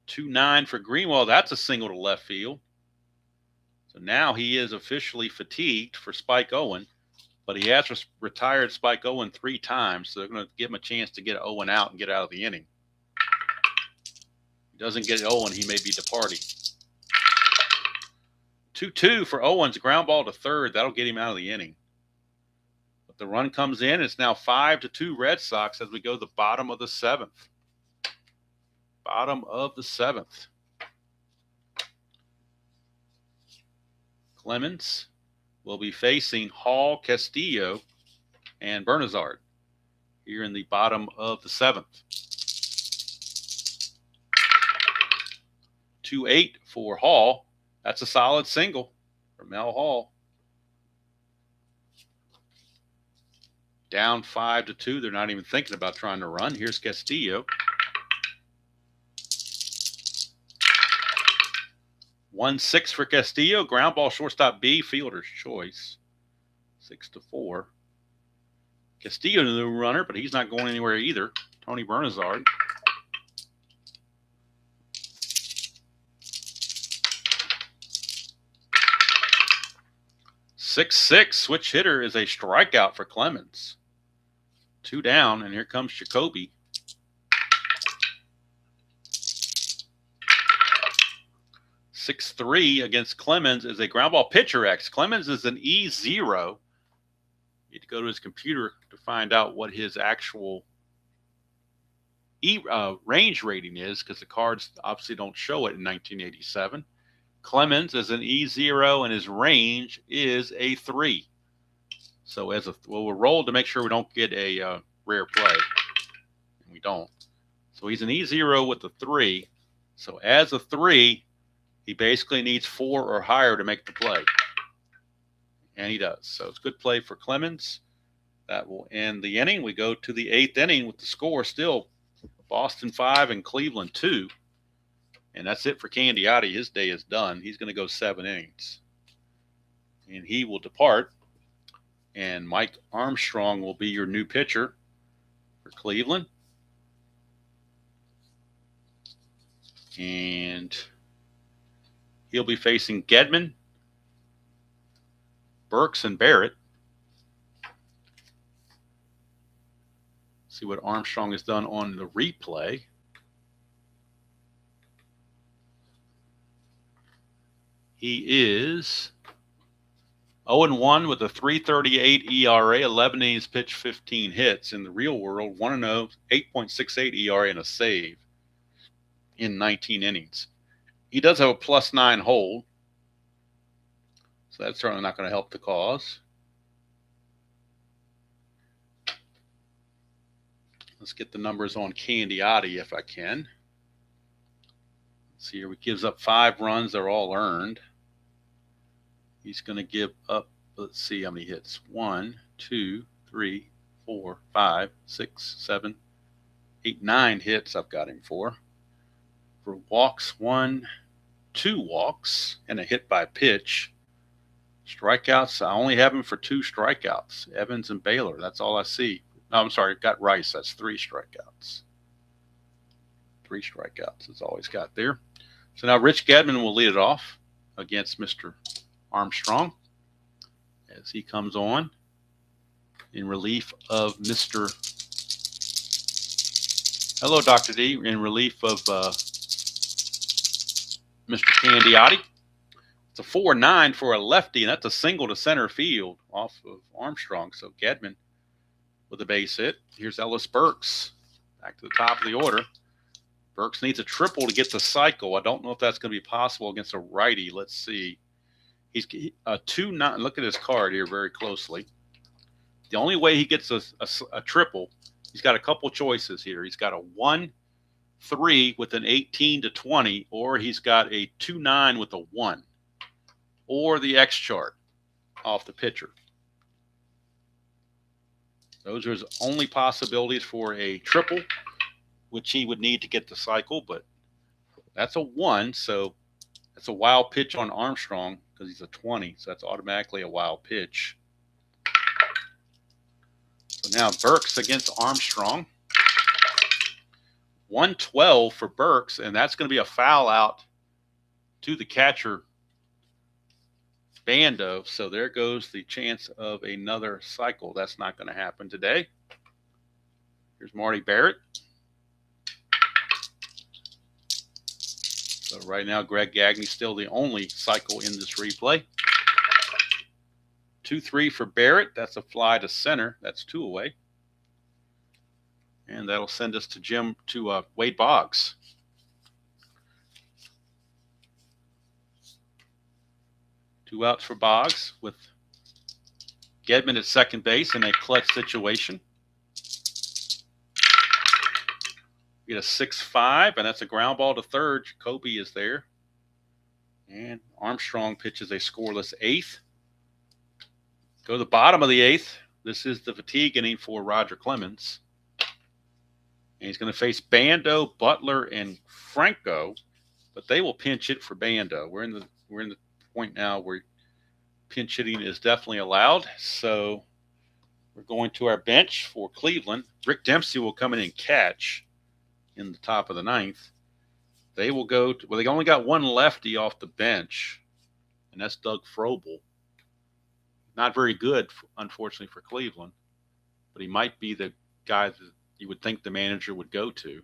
[SPEAKER 1] 2-9 for Greenwell. That's a single to left field. So now he is officially fatigued for Spike Owen, but he has retired Spike Owen 3 times, so they're going to give him a chance to get Owen out and get out of the inning. If he doesn't get Owen, he may be departing. 2-2 for Owens, ground ball to third. That'll get him out of the inning. But the run comes in. It's now 5-2 Red Sox as we go to the bottom of the 7th. Bottom of the 7th. Clemens will be facing Hall, Castillo, and Bernazard here in the bottom of the 7th. 2-8 for Hall. That's a solid single for Mel Hall. Down 5-2. They're not even thinking about trying to run. Here's Castillo. 1-6 for Castillo. Ground ball, shortstop B, fielder's choice. 6-4. Castillo, the new runner, but he's not going anywhere either. Tony Bernazard. 6-6. Switch hitter is a strikeout for Clemens. 2 down, and here comes Jacoby. 6-3 against Clemens is a ground ball pitcher X. Clemens is an E0. Need to go to his computer to find out what his actual range rating is, because the cards obviously don't show it in 1987. Clemens is an E0, and his range is a 3. So we'll roll to make sure we don't get a rare play. And we don't. So he's an E0 with the 3. So as a 3, he basically needs 4 or higher to make the play. And he does. So it's good play for Clemens. That will end the inning. We go to the 8th inning with the score still Boston 5 and Cleveland 2. And that's it for Candiotti. His day is done. He's going to go 7 innings. And he will depart. And Mike Armstrong will be your new pitcher for Cleveland. And he'll be facing Gedman, Burks, and Barrett. See what Armstrong has done on the replay. He is 0-1 with a 3.38 ERA, 11 innings pitched, 15 hits. In the real world, 1-0, 8.68 ERA, and a save in 19 innings. He does have a +9 hold, so that's certainly not going to help the cause. Let's get the numbers on Candiotti if I can. Let's see here. He gives up 5 runs. They're all earned. He's going to give up, let's see how many hits. 1, 2, 3, 4, 5, 6, 7, 8, 9 hits I've got him for. For walks, 1, 2 walks, and a hit by pitch. Strikeouts, I only have him for 2 strikeouts. Evans and Baylor, that's all I see. No, I'm sorry, got Rice, that's 3 strikeouts. 3 strikeouts is all he's got there. So now Rich Gedman will lead it off against Mr. Armstrong as he comes on in relief of Mr. Hello, Dr. D, in relief of Mr. Candiotti. It's a 4-9 for a lefty, and that's a single to center field off of Armstrong. So Gedman with a base hit. Here's Ellis Burks back to the top of the order. Burks needs a triple to get the cycle. I don't know if that's going to be possible against a righty. Let's see. He's a 2-9. Look at his card here very closely. The only way he gets a triple, he's got a couple choices here. He's got a 1-3 with an 18 to 20, or he's got a 2-9 with a 1, or the X chart off the pitcher. Those are his only possibilities for a triple, which he would need to get the cycle, but that's a 1, so that's a wild pitch on Armstrong because he's a 20, so that's automatically a wild pitch. So now Burks against Armstrong. 112 for Burks, and that's going to be a foul out to the catcher, Bando. So there goes the chance of another cycle. That's not going to happen today. Here's Marty Barrett. So right now, Greg Gagney's still the only cycle in this replay. 2-3 for Barrett. That's a fly to center. That's 2 away. And that'll send us to Wade Boggs. Two outs for Boggs with Gedman at second base in a clutch situation. We get a 6-5, and that's a ground ball to third. Jacoby is there. And Armstrong pitches a scoreless 8th. Go to the bottom of the 8th. This is the fatigue inning for Roger Clemens. And he's going to face Bando, Butler, and Franco, but they will pinch hit for Bando. We're in the point now where pinch hitting is definitely allowed. So we're going to our bench for Cleveland. Rick Dempsey will come in and catch in the top of the 9th. They will go to, well, they only got one lefty off the bench, and that's Doug Frobel. Not very good, unfortunately, for Cleveland, but he might be the guy that you would think the manager would go to.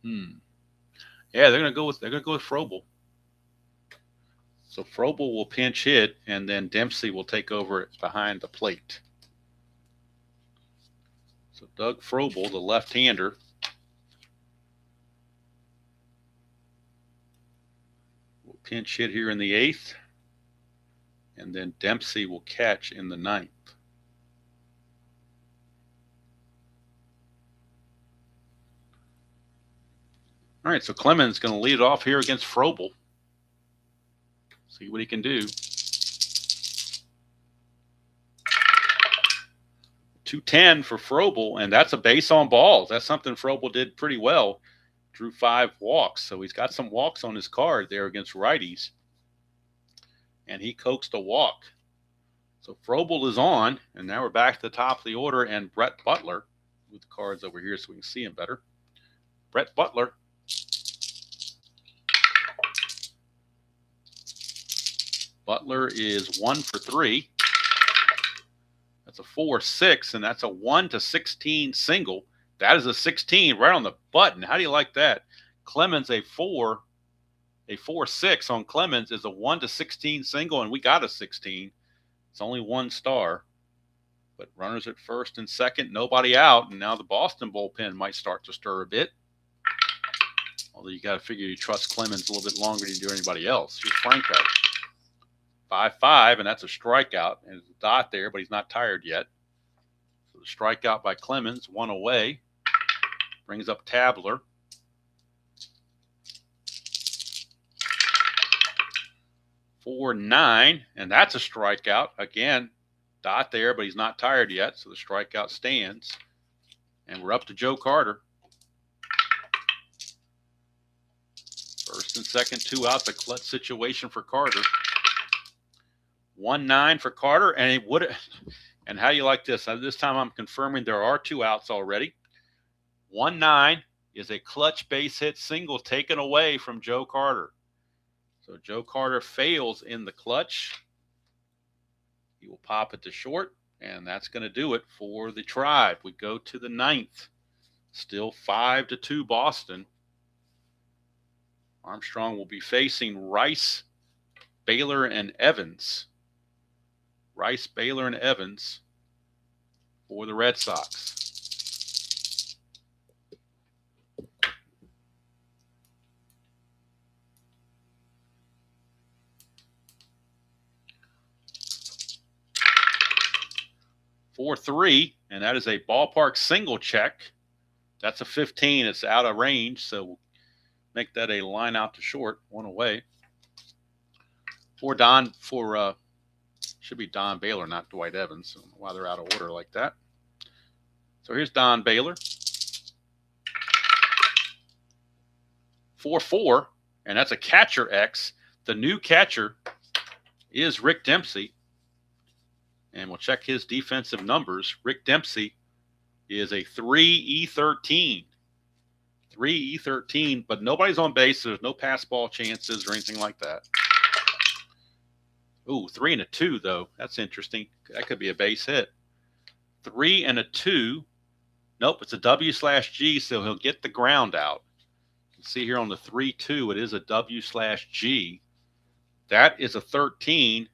[SPEAKER 1] Yeah, they're gonna go with Frobel. So Frobel will pinch hit, and then Dempsey will take over behind the plate. So Doug Frobel, the left-hander, will pinch hit here in the 8th. and then Dempsey will catch in the 9th. All right, so Clemens going to lead it off here against Frobel. See what he can do. 210 for Frobel, and that's a base on balls. That's something Frobel did pretty well. Drew 5 walks, so he's got some walks on his card there against righties. And he coaxed a walk. So Frobel is on, and now we're back to the top of the order, and Brett Butler. Move the cards over here so we can see him better. Brett Butler. Butler is 1 for 3. That's a 4-6, and that's a 1-16 single. That is a 16 right on the button. How do you like that? Clemens, a 4-6 on Clemens is a 1-16 single, and we got a 16. It's only 1 star. But runners at first and second, nobody out, and now the Boston bullpen might start to stir a bit. Although you got to figure you trust Clemens a little bit longer than you do anybody else. Here's Franco. 5-5, and that's a strikeout. And there's a dot there, but he's not tired yet. So the strikeout by Clemens, 1 away. Brings up Tabler. 4-9, and that's a strikeout. Again, dot there, but he's not tired yet, so the strikeout stands. And we're up to Joe Carter. First and second, 2 outs, a clutch situation for Carter. 1-9 for Carter, and it would. And how do you like this? This time I'm confirming there are 2 outs already. 1-9 is a clutch base hit single taken away from Joe Carter. So Joe Carter fails in the clutch. He will pop it to short, and that's going to do it for the Tribe. We go to the 9th. Still 5-2 Boston. Armstrong will be facing Rice, Baylor, and Evans. Rice, Baylor, and Evans for the Red Sox. For 3, and that is a ballpark single check. That's a 15. It's out of range, so we'll make that a line out to short, 1 away. For Don, should be Don Baylor, not Dwight Evans. So why they're out of order like that. So here's Don Baylor. 4-4, and that's a catcher X. The new catcher is Rick Dempsey. And we'll check his defensive numbers. Rick Dempsey is a 3-E-13. 3-E-13, but nobody's on base. There's no pass ball chances or anything like that. Ooh, 3 and a 2, though. That's interesting. That could be a base hit. 3 and a 2. Nope, it's a W/G, so he'll get the ground out. You can see here on the 3-2, it is a W/G. That is a 13,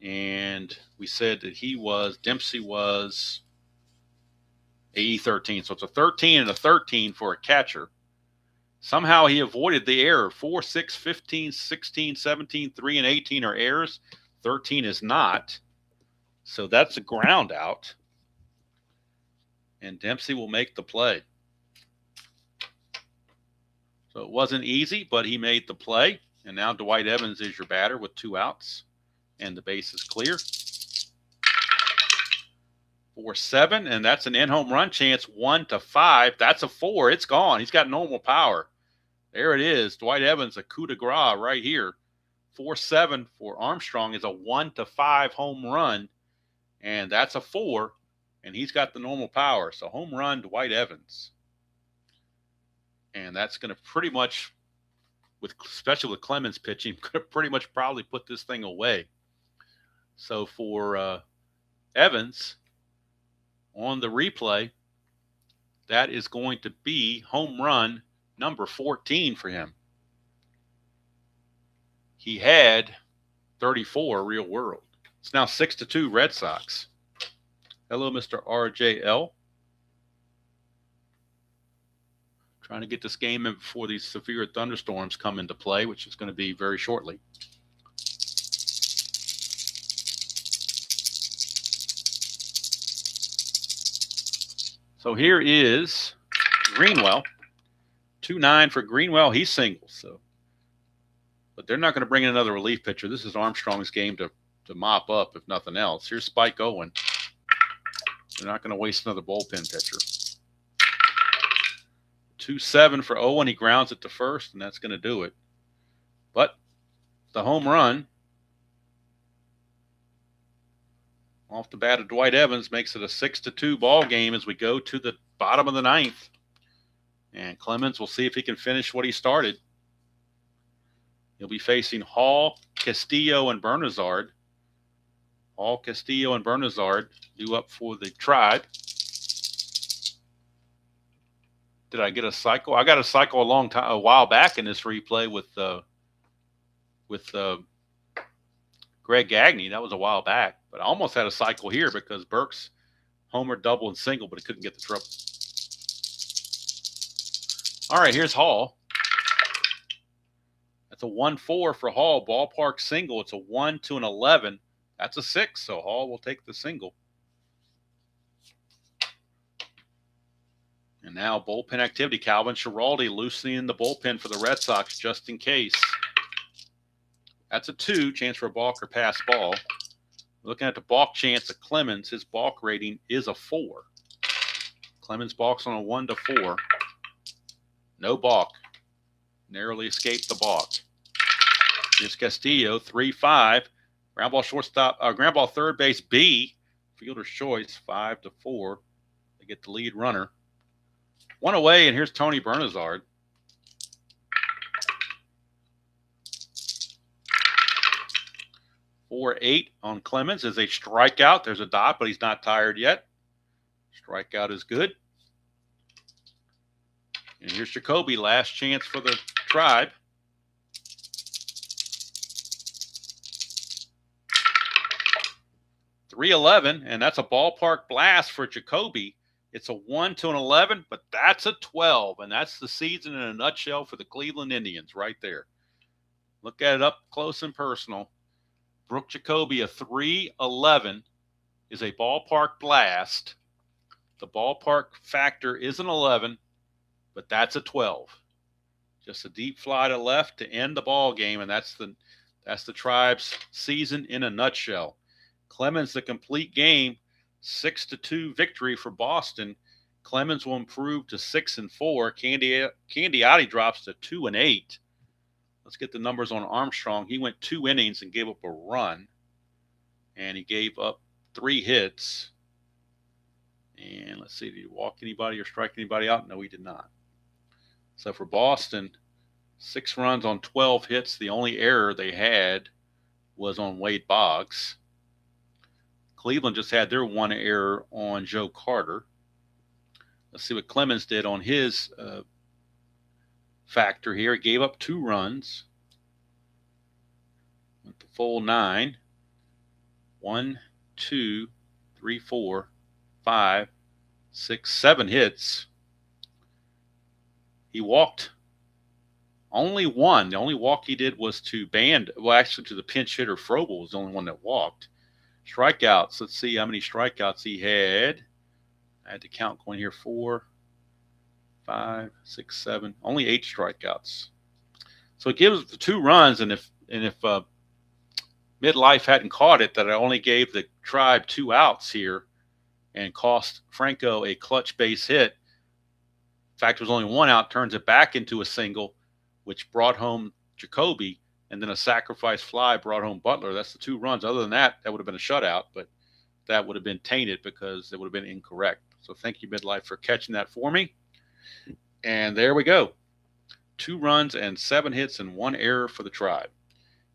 [SPEAKER 1] and we said that Dempsey was a E13. So it's a 13 and a 13 for a catcher. Somehow he avoided the error. 4, 6, 15, 16, 17, 3, and 18 are errors. 13 is not. So that's a ground out. And Dempsey will make the play. So it wasn't easy, but he made the play. And now Dwight Evans is your batter with 2 outs. And the base is clear. 4-7, and that's an in-home run chance, 1-5. That's a 4. It's gone. He's got normal power. There it is. Dwight Evans, a coup de grace right here. 4-7 for Armstrong is a 1-5 home run, and that's a 4, and he's got the normal power. So home run, Dwight Evans. And that's going to pretty much, especially with Clemens pitching, going to pretty much probably put this thing away. So for Evans, on the replay, that is going to be home run number 14 for him. He had 34 real world. It's now 6-2 Red Sox. Hello, Mr. RJL. Trying to get this game in before these severe thunderstorms come into play, which is going to be very shortly. So here is Greenwell. 2-9 for Greenwell. He's single. So, but they're not going to bring in another relief pitcher. This is Armstrong's game to mop up, if nothing else. Here's Spike Owen. They're not going to waste another bullpen pitcher. 2-7 for Owen. He grounds it to first, and that's going to do it. But the home run off the bat of Dwight Evans makes it a 6-2 ball game as we go to the bottom of the ninth. And Clemens will see if he can finish what he started. He'll be facing Hall, Castillo, and Bernazard. Hall, Castillo, and Bernazard due up for the Tribe. Did I get a cycle? I got a cycle a while back in this replay with Greg Gagne. That was a while back, but I almost had a cycle here because Burks homer, double, and single, but he couldn't get the triple. All right, here's Hall. That's a 1-4 for Hall. Ballpark single. It's a 1 to an 11. That's a 6, so Hall will take the single. And now bullpen activity. Calvin Schiraldi loosening the bullpen for the Red Sox just in case. That's a 2, chance for a balk or pass ball. Looking at the balk chance of Clemens, his balk rating is a 4. Clemens balks on a 1 to 4. No balk. Narrowly escaped the balk. Here's Castillo, 3-5. Ground ball shortstop, ground ball third base B. Fielder's choice, 5 to 4. They get the lead runner. 1 away, and here's Tony Bernazard. .48 on Clemens is a strikeout. There's a dot, but he's not tired yet. Strikeout is good. And here's Jacoby, last chance for the Tribe. .311, and that's a ballpark blast for Jacoby. It's a 1 to an 11, but that's a 12, and that's the season in a nutshell for the Cleveland Indians right there. Look at it up close and personal. Brooke Jacoby, a .311, is a ballpark blast. The ballpark factor is an 11, but that's a 12. Just a deep fly to left to end the ball game, and that's the Tribe's season in a nutshell. Clemens, the complete game, 6-2 victory for Boston. Clemens will improve to 6-4. Candiotti drops to 2-8. Let's get the numbers on Armstrong. He went 2 innings and gave up a run, and he gave up 3 hits. And let's see, did he walk anybody or strike anybody out? No, he did not. So for Boston, 6 runs on 12 hits. The only error they had was on Wade Boggs. Cleveland just had their 1 error on Joe Carter. Let's see what Clemens did on his factor here. He gave up 2 runs. Went the full 9. 1, 2, 3, 4, 5, 6, 7 hits. He walked only 1. The only walk he did was to the pinch hitter Frobel was the only one that walked. Strikeouts. Let's see how many strikeouts he had. I had to count going here. 4, 5, 6, 7. Only 8 strikeouts. So it gives the 2 runs, and if Midlife hadn't caught it, that I only gave the Tribe 2 outs here and cost Franco a clutch base hit. In fact, it was only 1 out, turns it back into a single, which brought home Jacoby. And then a sacrifice fly brought home Butler. That's the 2 runs. Other than that, that would have been a shutout, but that would have been tainted because it would have been incorrect. So thank you, Midlife, for catching that for me. And there we go. 2 runs and 7 hits and 1 error for the Tribe.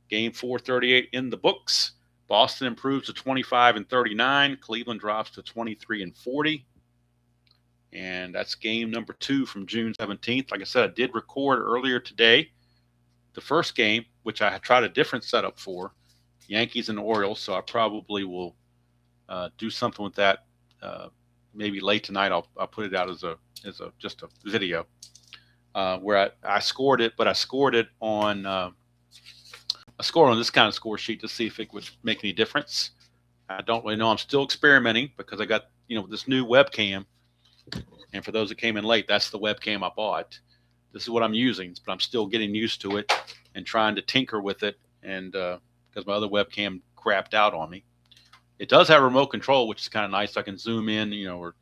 [SPEAKER 1] Game 438 in the books. Boston improves to 25-39. Cleveland drops to 23-40. And that's game number 2 from June 17th. Like I said, I did record earlier today the first game, which I tried a different setup for, Yankees and Orioles. So I probably will do something with that. Maybe late tonight. I'll put it out as just a video where I scored it, but I scored it on this kind of score sheet to see if it would make any difference. I don't really know. I'm still experimenting because I got this new webcam, And for those that came in late, that's the webcam I bought. This is what I'm using, but I'm still getting used to it and trying to tinker with it. And because my other webcam crapped out on me, it does have remote control, which is kind of nice. I can zoom in, or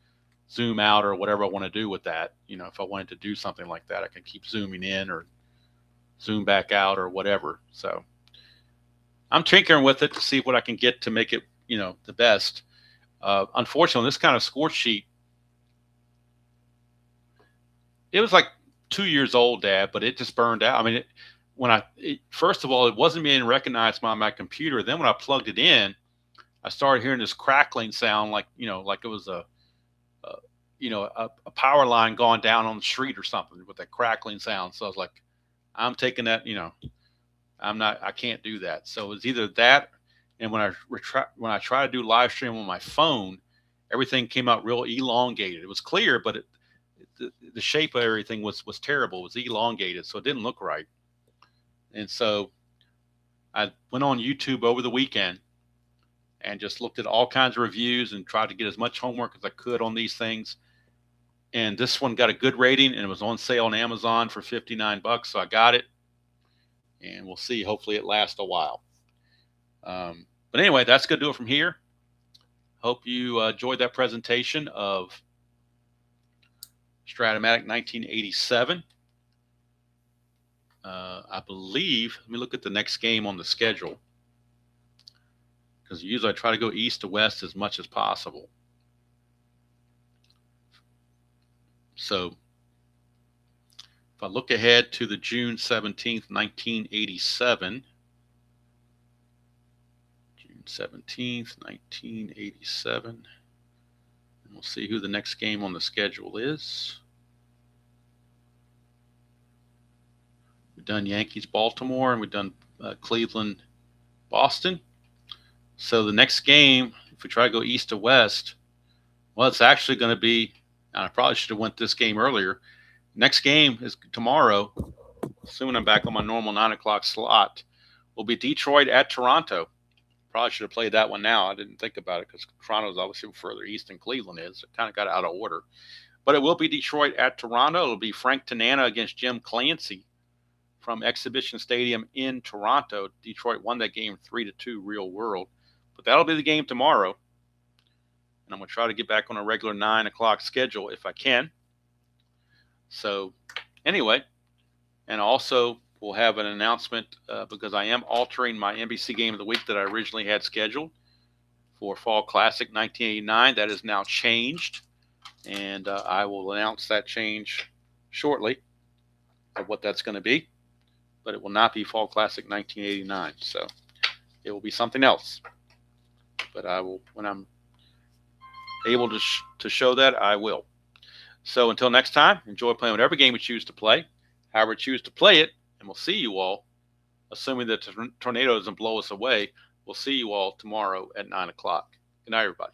[SPEAKER 1] zoom out or whatever I want to do with that. If I wanted to do something like that, I can keep zooming in or zoom back out or whatever. So I'm tinkering with it to see what I can get to make it, the best. Unfortunately, this kind of score sheet, it was like 2 years old, Dad, but it just burned out. I mean, first of all, it wasn't being recognized by my computer. Then when I plugged it in, I started hearing this crackling sound, like like it was a power line going down on the street or something with that crackling sound. So I was like, I'm taking that, I can't do that. So it was either that, and when I try to do live stream on my phone, everything came out real elongated. It was clear, but the shape of everything was terrible. It was elongated, so it didn't look right. And so I went on YouTube over the weekend and just looked at all kinds of reviews and tried to get as much homework as I could on these things. And this one got a good rating, and it was on sale on Amazon for $59, so I got it. And we'll see. Hopefully, it lasts a while. But anyway, that's going to do it from here. Hope you enjoyed that presentation of Strat-O-Matic 1987. I believe, let me look at the next game on the schedule, because usually I try to go east to west as much as possible. So if I look ahead to the June 17th, 1987, June 17th, 1987, and we'll see who the next game on the schedule is. We've done Yankees, Baltimore, and we've done Cleveland, Boston. So the next game, if we try to go east to west, well, it's actually going to be, and I probably should have went this game earlier. Next game is tomorrow, assuming I'm back on my normal 9 o'clock slot, will be Detroit at Toronto. Probably should have played that one now. I didn't think about it because Toronto's obviously further east than Cleveland is. It kind of got out of order. But it will be Detroit at Toronto. It'll be Frank Tanana against Jim Clancy from Exhibition Stadium in Toronto. Detroit won that game 3-2 real world. But that'll be the game tomorrow. And I'm going to try to get back on a regular 9 o'clock schedule if I can. So anyway, and also we'll have an announcement because I am altering my NBC Game of the Week that I originally had scheduled for Fall Classic 1989. That is now changed, and I will announce that change shortly of what that's going to be. But it will not be Fall Classic 1989, so it will be something else. But I will, when I'm able to show that, I will. So until next time, enjoy playing whatever game you choose to play, however you choose to play it, and we'll see you all, assuming that the tornado doesn't blow us away, we'll see you all tomorrow at 9 o'clock. Good night, everybody.